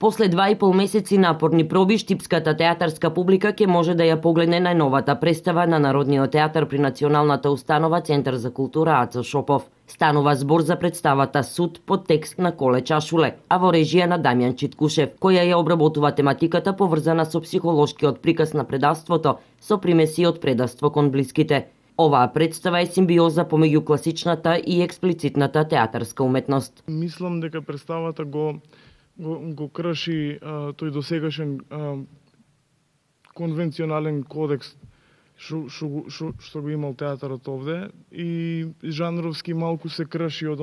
После 2,5 месеци напорни проби, штипската театарска публика ќе може да ја погледне најновата представа на Народниот театар при Националната установа Центар за култура Ацо Шопов. Станува збор за представата Суд под текст на Коле Чашуле, а во режија на Дамјан Читкушев, која ја обработува тематиката поврзана со психолошкиот приказ на предавството со примеси од предавство кон блиските. Оваа представа е симбиоза помеѓу класичната и експлицитната театарска уметност. Мислам дека представата го крши тој досегашен конвенционален кодекс што го имал театарот овде и жанровски малку се крши од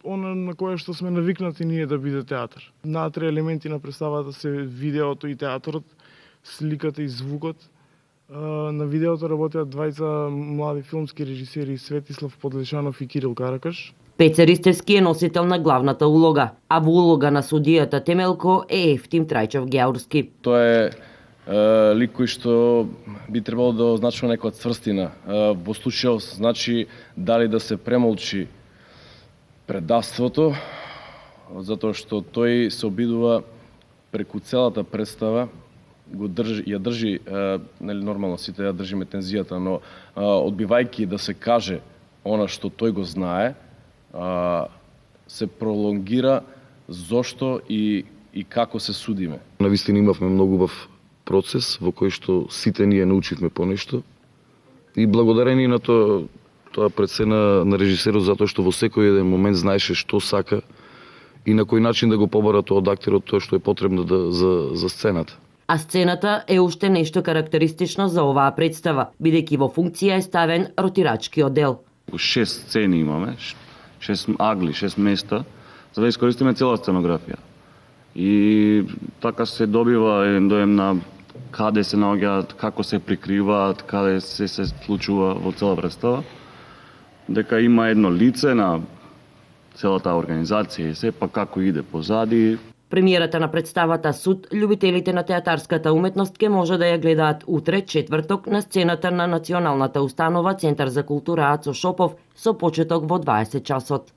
она на кое што сме навикнати ние да биде театар. Натре елементи на представата се видеото и театрот, сликата и звукот. На видеото работеат двајца млади филмски режисери Светислав Подлешанов и Кирил Каракаш. Пеце Ристевски е носител на главната улога, а во улога на судијата Темелко е Ефтим Трајчов Геаурски. Тоа е лик кој што би требало да означува некоја цврстина. Во случајот значи дали да се премолчи предавството, затоа што тој се обидува преку целата представа ја држи нормално сите ја држиме тензијата, но одбивајќи да се каже она што тој го знае, се пролонгира зошто и како се судиме. Навистина имавме многу убав процес во кој што сите ние научивме понешто и благодарение на тоа пред се на режисерот, затоа што во секој еден момент знаеше што сака и на кој начин да го побара тоа од актерот, тоа што е потребно за сцената. А сцената е уште нешто карактеристично за оваа представа, бидејќи во функција е ставен ротирачкиот дел. 6 сцени имаме, 6 агли, 6 места, за да искористиме цела сценографија. И така се добива еден доем на каде се наоѓаат, како се прикриваат, каде се случува во цела представа. Дека има едно лице на целата организација и се, па како иде позади. Премиерата на представата Суд, љубителите на театарската уметност ќе може да ја гледаат утре, четврток, на сцената на Националната установа Центар за култура Ацо Шопов со почеток во 20 часот.